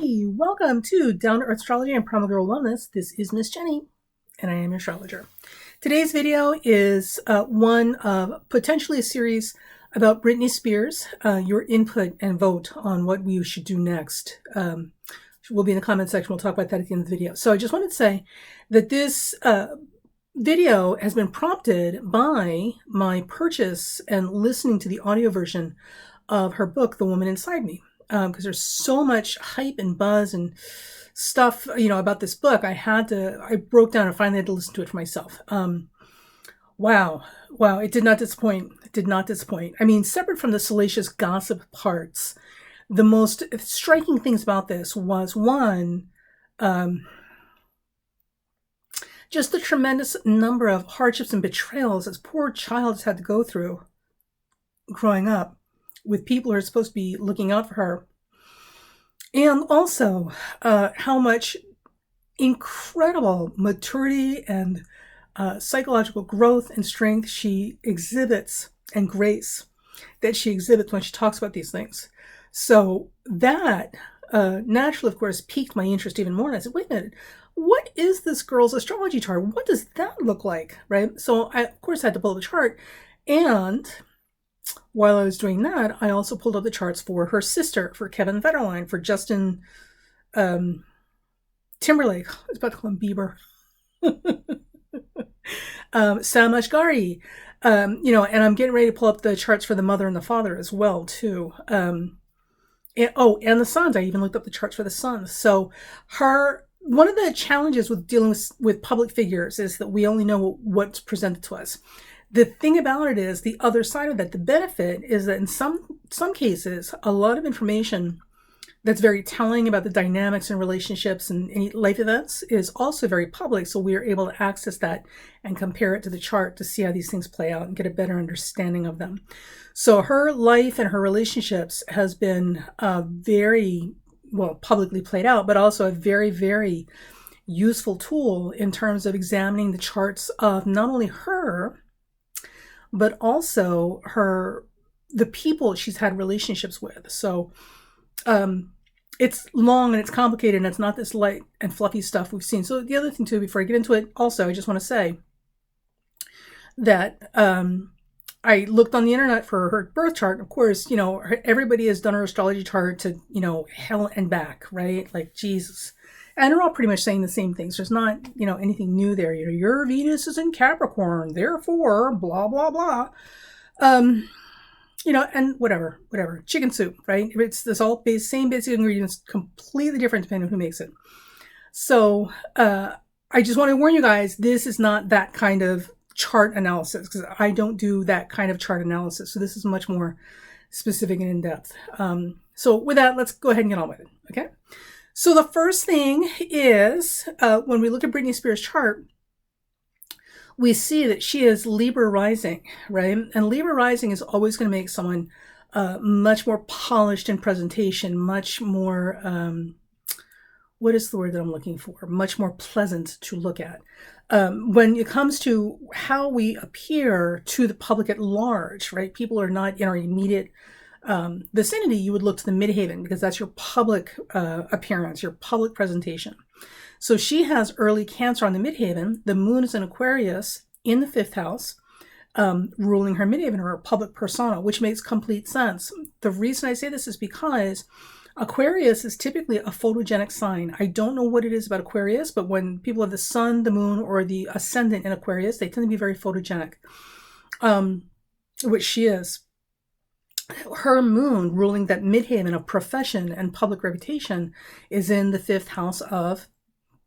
Hey, welcome to Down to Earth Astrology and Primal Girl Wellness. This is Miss Jenny, and I am your astrologer. Today's video is one of potentially a series about Britney Spears. Your input and vote on what we should do next will be in the comment section. We'll talk about that at the end of the video. So I just wanted to say that this video has been prompted by my purchase and listening to the audio version of her book, The Woman Inside Me. Because there's so much hype and buzz and stuff, about this book. I broke down and finally had to listen to it for myself. Wow. It did not disappoint. It did not disappoint. I mean, separate from the salacious gossip parts, the most striking things about this was one, just the tremendous number of hardships and betrayals this poor child has had to go through growing up with people who are supposed to be looking out for her. And also how much incredible maturity and psychological growth and strength she exhibits, and grace that she exhibits when she talks about these things. So that naturally, of course, piqued my interest even more. And I said, wait a minute, what is this girl's astrology chart? What does that look like, right? So I, of course, had to pull the chart. And while I was doing that, I also pulled up the charts for her sister, for Kevin Federline, for Justin Timberlake. I was about to call him Bieber. Sam Ashgari. And I'm getting ready to pull up the charts for the mother and the father as well, too. And the sons. I even looked up the charts for the sons. So one of the challenges with dealing with public figures is that we only know what's presented to us. The thing about it is, the other side of that, the benefit is that in some cases, a lot of information that's very telling about the dynamics and relationships and any life events is also very public. So we are able to access that and compare it to the chart to see how these things play out and get a better understanding of them. So her life and her relationships has been very well publicly played out, but also a very, very useful tool in terms of examining the charts of not only her, but also the people she's had relationships with. So it's long and it's complicated, and it's not this light and fluffy stuff we've seen. So the other thing too, before I get into it, also, I just want to say that I looked on the internet for her birth chart. Of course, everybody has done her astrology chart to, hell and back, right? Like, Jesus. And they're all pretty much saying the same things. There's not, anything new there. Your Venus is in Capricorn, therefore, blah, blah, blah. And whatever, chicken soup, right? It's this all same basic ingredients, completely different depending on who makes it. So I just want to warn you guys, this is not that kind of chart analysis, because I don't do that kind of chart analysis. So this is much more specific and in-depth. So with that, let's go ahead and get on with it, okay? So the first thing is, when we look at Britney Spears' chart, we see that she is Libra rising, right? And Libra rising is always going to make someone much more polished in presentation, much more, what is the word that I'm looking for? Much more pleasant to look at. When it comes to how we appear to the public at large, right? People are not in our immediate vicinity. You would look to the midheaven because that's your public appearance, your public presentation. So she has early Cancer on the midheaven. The moon is in Aquarius in the 5th house, ruling her midheaven, or her public persona, which makes complete sense. The reason I say this is because Aquarius is typically a photogenic sign. I don't know what it is about Aquarius, but when people have the sun, the moon, or the ascendant in Aquarius, they tend to be very photogenic, which she is. Her moon, ruling that midheaven of profession and public reputation, is in the 5th house of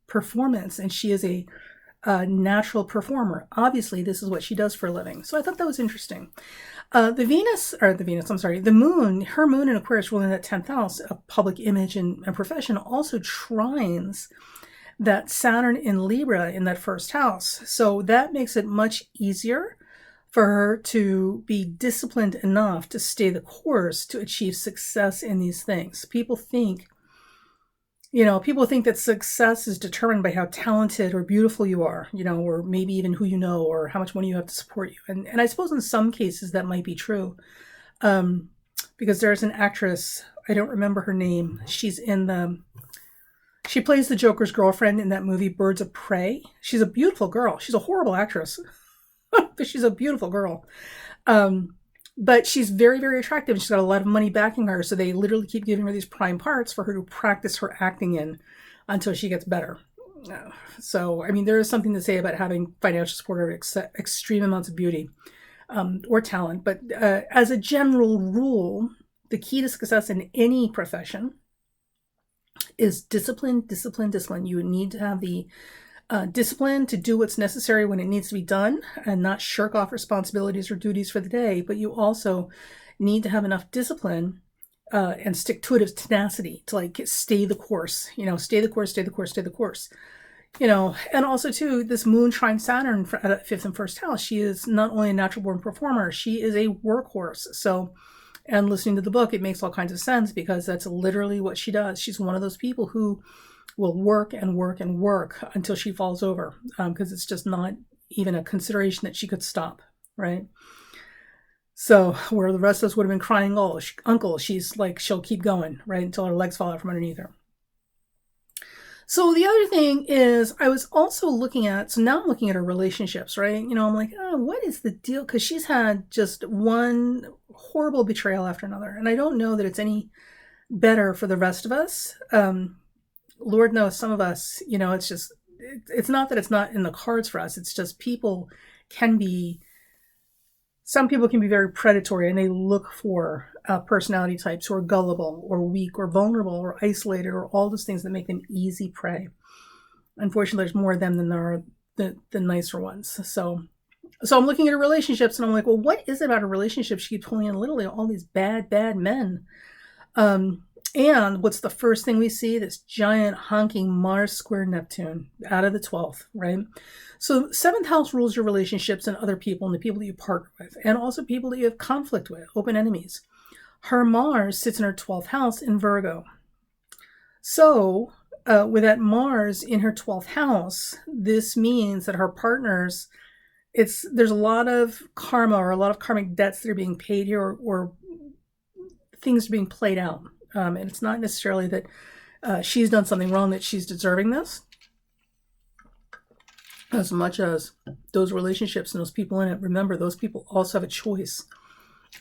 performance, and she is a natural performer. Obviously, this is what she does for a living. So I thought that was interesting. The moon, her moon in Aquarius, ruling that 10th house of public image and profession, also trines that Saturn in Libra in that 1st house. So that makes it much easier for her to be disciplined enough to stay the course to achieve success in these things. People think that success is determined by how talented or beautiful you are, or maybe even who you know, or how much money you have to support you. And I suppose in some cases that might be true. Because there's an actress, I don't remember her name. She's in the She plays the Joker's girlfriend in that movie Birds of Prey. She's a beautiful girl. She's a horrible actress, but she's a beautiful girl. Um, but she's very, very attractive. She's got a lot of money backing her, so they literally keep giving her these prime parts for her to practice her acting in until she gets better. So, I mean, there is something to say about having financial support or extreme amounts of beauty or talent. But as a general rule, the key to success in any profession is discipline, discipline, discipline. You need to have the discipline to do what's necessary when it needs to be done and not shirk off responsibilities or duties for the day. But you also need to have enough discipline and stick to it as tenacity to like stay the course, stay the course, stay the course, stay the course. And also too, this moon trine Saturn at fifth and first house, she is not only a natural born performer, she is a workhorse. So, and listening to the book, it makes all kinds of sense because that's literally what she does. She's one of those people who will work and work and work until she falls over because it's just not even a consideration that she could stop, right? So where the rest of us would have been crying, oh, uncle, she's like, she'll keep going, right, until her legs fall out from underneath her. So the other thing is I was also looking at, so now I'm looking at her relationships, right? I'm like, oh, what is the deal? Because she's had just one horrible betrayal after another. And I don't know that it's any better for the rest of us. Lord knows some of us, it's just, it's not that it's not in the cards for us. It's just some people can be very predatory and they look for personality types who are gullible or weak or vulnerable or isolated or all those things that make them easy prey. Unfortunately, there's more of them than there are the nicer ones. So I'm looking at her relationships and I'm like, well, what is it about her relationship? She keeps pulling in literally all these bad, bad men. And what's the first thing we see? This giant honking Mars square Neptune out of the 12th, right? So 7th house rules your relationships and other people and the people that you partner with, and also people that you have conflict with, open enemies. Her Mars sits in her 12th house in Virgo. So with that Mars in her 12th house, this means that her partners, there's a lot of karma or a lot of karmic debts that are being paid here or things are being played out. And it's not necessarily that she's done something wrong, that she's deserving this, as much as those relationships and those people in it. Remember, those people also have a choice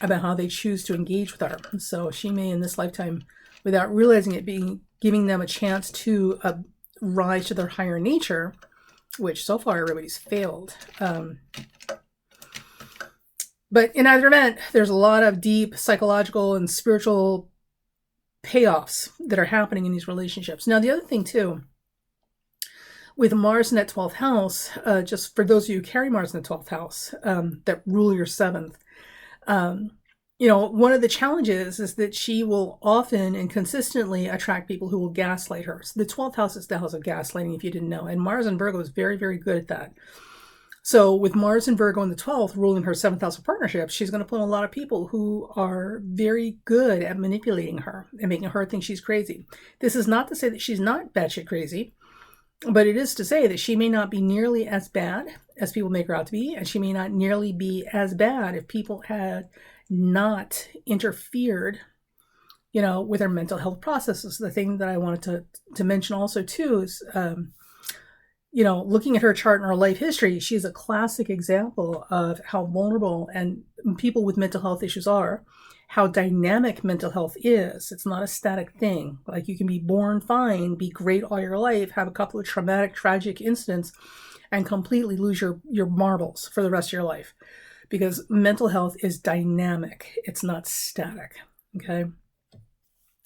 about how they choose to engage with her. And so she may, in this lifetime, without realizing it, be giving them a chance to rise to their higher nature, which so far everybody's failed. But in either event, there's a lot of deep psychological and spiritual payoffs that are happening in these relationships. Now, the other thing too, with Mars in that 12th house, just for those of you who carry Mars in the 12th house, that rule your 7th, one of the challenges is that she will often and consistently attract people who will gaslight her. So the 12th house is the house of gaslighting, if you didn't know. And Mars in Virgo is very, very good at that. So with Mars and Virgo in the 12th ruling her 7th house of partnerships, she's going to pull in a lot of people who are very good at manipulating her and making her think she's crazy. This is not to say that she's not batshit crazy, but it is to say that she may not be nearly as bad as people make her out to be, and she may not nearly be as bad if people had not interfered, with her mental health processes. The thing that I wanted to mention also too is, looking at her chart and her life history, she's a classic example of how vulnerable and people with mental health issues are, how dynamic mental health is. It's not a static thing. Like you can be born fine, be great all your life, have a couple of traumatic, tragic incidents, and completely lose your marbles for the rest of your life. Because mental health is dynamic. It's not static, okay?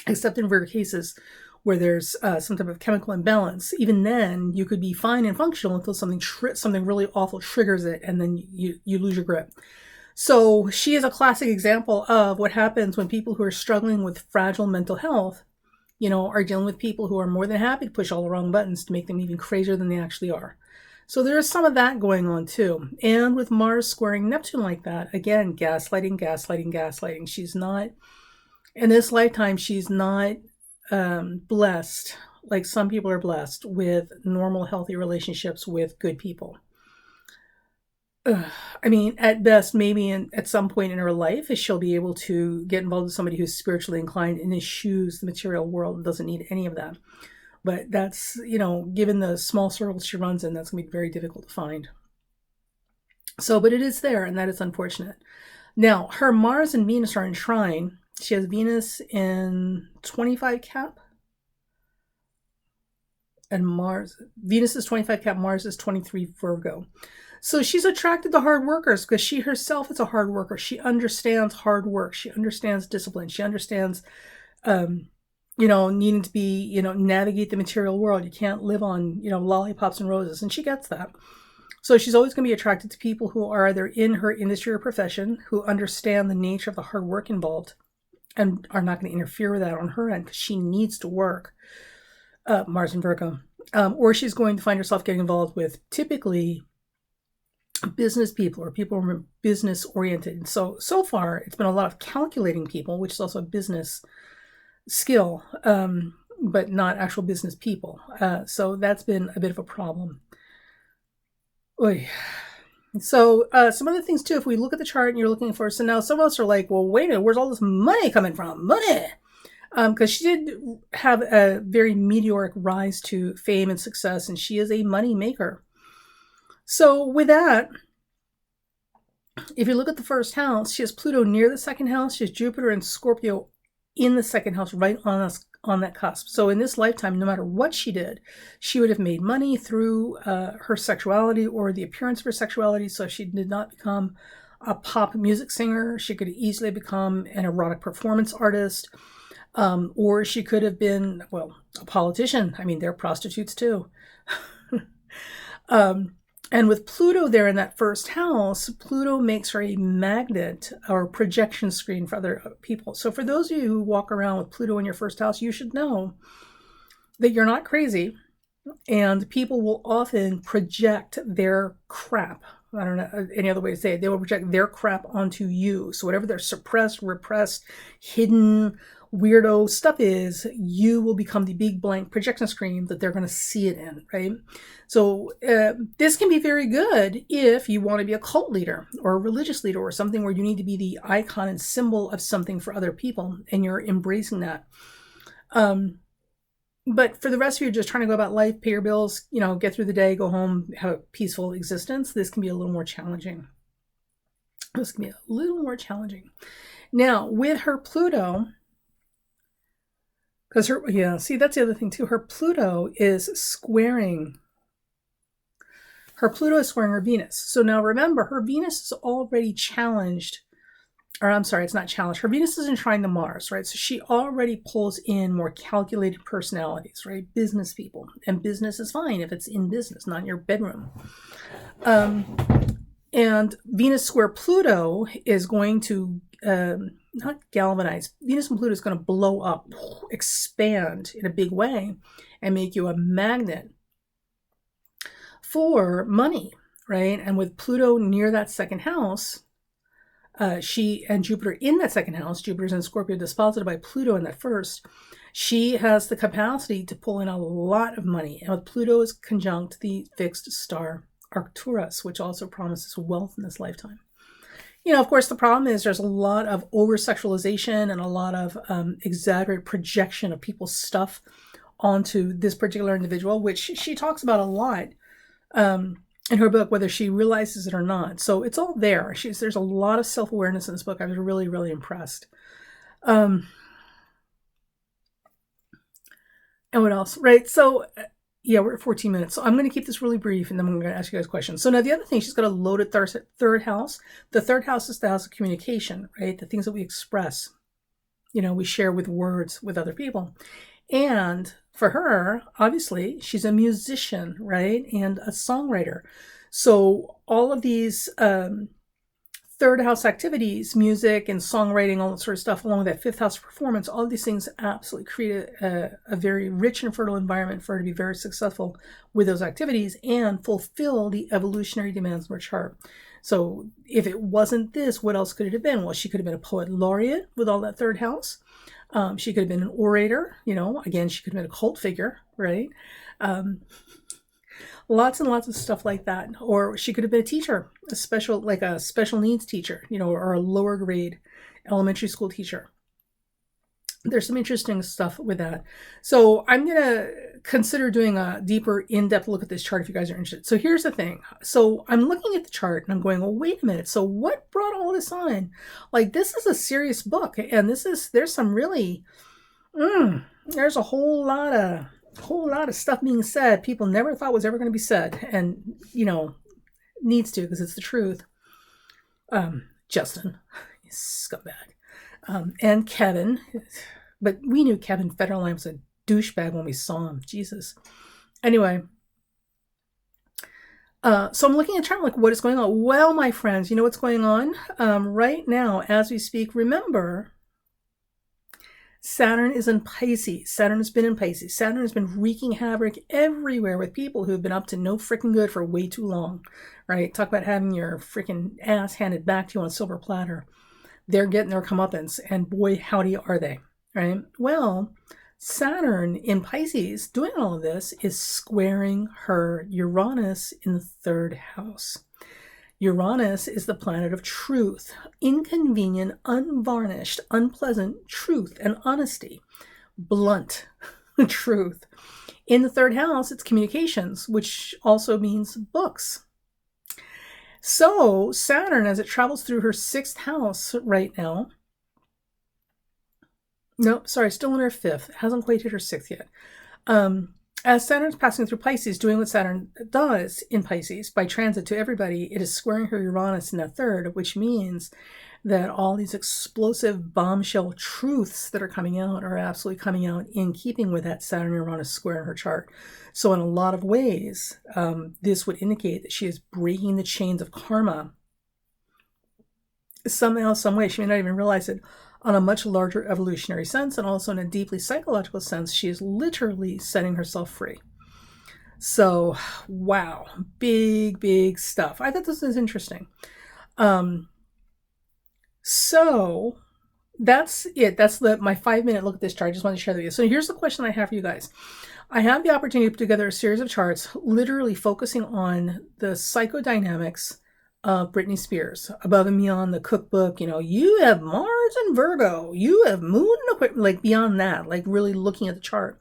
Except in rare cases where there's some type of chemical imbalance. Even then, you could be fine and functional until something really awful triggers it, and then you lose your grip. So she is a classic example of what happens when people who are struggling with fragile mental health, are dealing with people who are more than happy to push all the wrong buttons to make them even crazier than they actually are. So there is some of that going on too. And with Mars squaring Neptune like that, again, gaslighting, gaslighting, gaslighting. She's not, in this lifetime, she's not blessed, like some people are blessed, with normal, healthy relationships with good people. I mean, at best, maybe at some point in her life, she'll be able to get involved with somebody who's spiritually inclined and eschews the material world and doesn't need any of that. But that's, you know, given the small circles she runs in, that's going to be very difficult to find. So, but it is there, and that is unfortunate. Now, her Mars and Venus are in trine. She has Venus in 25 Cap, and Venus is 25 Cap, Mars is 23 Virgo. So she's attracted to hard workers because she herself is a hard worker. She understands hard work. She understands discipline. She understands, needing to be, navigate the material world. You can't live on, lollipops and roses. And she gets that. So she's always going to be attracted to people who are either in her industry or profession, who understand the nature of the hard work involved and are not going to interfere with that on her end because she needs to work. Mars and Virgo. Or she's going to find herself getting involved with typically business people or people who are business oriented. So far, it's been a lot of calculating people, which is also a business skill, but not actual business people. So that's been a bit of a problem. Oy. So some other things too, if we look at the chart and you're looking for, so now some of us are like, well, wait a minute, where's all this money coming from? Money! Because she did have a very meteoric rise to fame and success, and she is a money maker. So with that, if you look at the first house, she has Pluto near the second house. She has Jupiter and Scorpio in the second house, right on that cusp. So in this lifetime, no matter what she did, she would have made money through her sexuality or the appearance of her sexuality. So if she did not become a pop music singer, she could easily become an erotic performance artist. Or she could have been, well, a politician. I mean, they're prostitutes too. And with Pluto there in that first house, Pluto makes her a magnet or projection screen for other people. So for those of you who walk around with Pluto in your first house, you should know that you're not crazy, and people will often project their crap. I don't know any other way to say it. They will project their crap onto you. So whatever their suppressed, repressed, hidden, weirdo stuff is, you will become the big blank projection screen that they're going to see it in, right? So this can be very good if you want to be a cult leader or a religious leader or something where you need to be the icon and symbol of something for other people, and you're embracing that. But for the rest of you, just trying to go about life, pay your bills, get through the day, go home, have a peaceful existence, this can be a little more challenging. Now, with her Pluto, because that's the other thing too. Her Pluto is squaring her Venus. So now remember, her Venus is already challenged. Or I'm sorry, it's not challenged. Her Venus is in trine to Mars, right? So she already pulls in more calculated personalities, right? Business people. And business is fine if it's in business, not in your bedroom. And Venus square Pluto is going to not galvanize. Venus and Pluto is going to blow up, expand in a big way, and make you a magnet for money, right? And with Pluto near that second house, she and Jupiter in that second house, Jupiter's in Scorpio disposited by Pluto in that first, she has the capacity to pull in a lot of money. And with Pluto is conjunct the fixed star Arcturus, which also promises wealth in this lifetime. Of course, the problem is there's a lot of over-sexualization and a lot of exaggerated projection of people's stuff onto this particular individual, which she talks about a lot in her book, whether she realizes it or not. So it's all there. There's a lot of self-awareness in this book. I was really, really impressed. And what else? Right. So yeah, we're at 14 minutes. So I'm going to keep this really brief, and then I'm going to ask you guys questions. So now the other thing, she's got a loaded third house. The third house is the house of communication, right? The things that we express, we share with words with other people. And for her, obviously, she's a musician, right? And a songwriter. So all of these third house activities, music and songwriting, all that sort of stuff, along with that fifth house performance, all of these things absolutely create a very rich and fertile environment for her to be very successful with those activities and fulfill the evolutionary demands of her chart. So if it wasn't this, what else could it have been? Well, she could have been a poet laureate with all that third house. She could have been an orator, again, she could have been a cult figure, right? Lots and lots of stuff like that. Or she could have been a teacher, a special needs teacher, or a lower grade elementary school teacher. There's some interesting stuff with that. So I'm going to consider doing a deeper, in-depth look at this chart if you guys are interested. So here's the thing. So I'm looking at the chart and I'm going, well, wait a minute. So what brought all this on? Like, this is a serious book. And there's some really, there's a whole lot of stuff being said people never thought was ever going to be said. And, needs to, because it's the truth. Justin, you scumbag. And Kevin, but we knew Kevin Federline was a douchebag when we saw him. Jesus. Anyway, so I'm looking at the chart, like, what is going on? Well, my friends, you know what's going on? Right now, as we speak, remember, Saturn is in Pisces. Saturn has been in Pisces. Saturn has been wreaking havoc everywhere with people who have been up to no freaking good for way too long, right? Talk about having your freaking ass handed back to you on a silver platter. They're getting their comeuppance, and boy, howdy are they, right? Well, Saturn in Pisces doing all of this is squaring her Uranus in the 3rd house. Uranus is the planet of truth, inconvenient, unvarnished, unpleasant truth and honesty, blunt truth. In the 3rd house, it's communications, which also means books. So Saturn, as it travels through her 6th house right now, still in her 5th, hasn't quite hit her 6th yet. As Saturn's passing through Pisces, doing what Saturn does in Pisces, by transit to everybody, it is squaring her Uranus in the 3rd, which means that all these explosive bombshell truths that are coming out are absolutely coming out in keeping with that Saturn-Uranus square in her chart. So in a lot of ways, this would indicate that she is breaking the chains of karma. Somehow, some way, she may not even realize it, on a much larger evolutionary sense, and also in a deeply psychological sense, she is literally setting herself free. So, wow, big stuff. I thought this was interesting. So that's it. That's my 5-minute look at this chart. I just wanted to share that with you. So here's the question I have for you guys. I have the opportunity to put together a series of charts, literally focusing on the psychodynamics of Britney Spears, above and beyond the cookbook. You have Mars and Virgo, you have Moon and Aquarius, like beyond that, like really looking at the chart,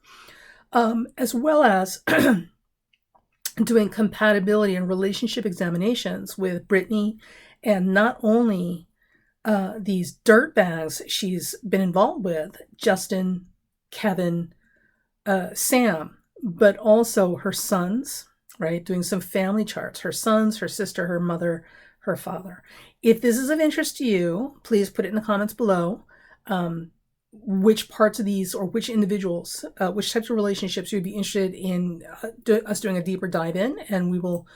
as well as doing compatibility and relationship examinations with Britney, and not only these dirtbags she's been involved with, Justin, Kevin, Sam, but also her sons, right? Doing some family charts, her sons, her sister, her mother, her father. If this is of interest to you, please put it in the comments below. Which parts of these, or which individuals, which types of relationships you'd be interested in us doing a deeper dive in, and we will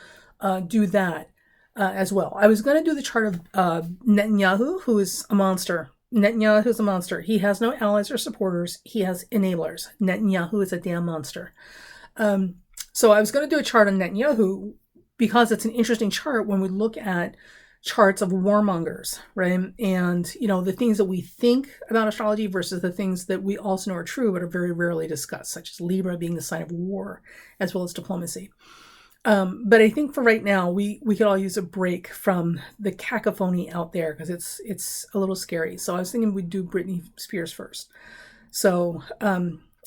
do that as well. I was going to do the chart of Netanyahu, who is a monster. Netanyahu is a monster. He has no allies or supporters. He has enablers. Netanyahu is a damn monster. So I was going to do a chart on Netanyahu because it's an interesting chart when we look at charts of warmongers, right? And, the things that we think about astrology versus the things that we also know are true but are very rarely discussed, such as Libra being the sign of war, as well as diplomacy. But I think for right now, we could all use a break from the cacophony out there, because it's a little scary. So I was thinking we'd do Britney Spears first. So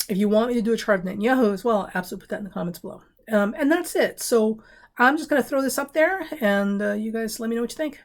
if you want me to do a chart of Netanyahu as well, absolutely put that in the comments below. And that's it. So I'm just going to throw this up there, and you guys let me know what you think.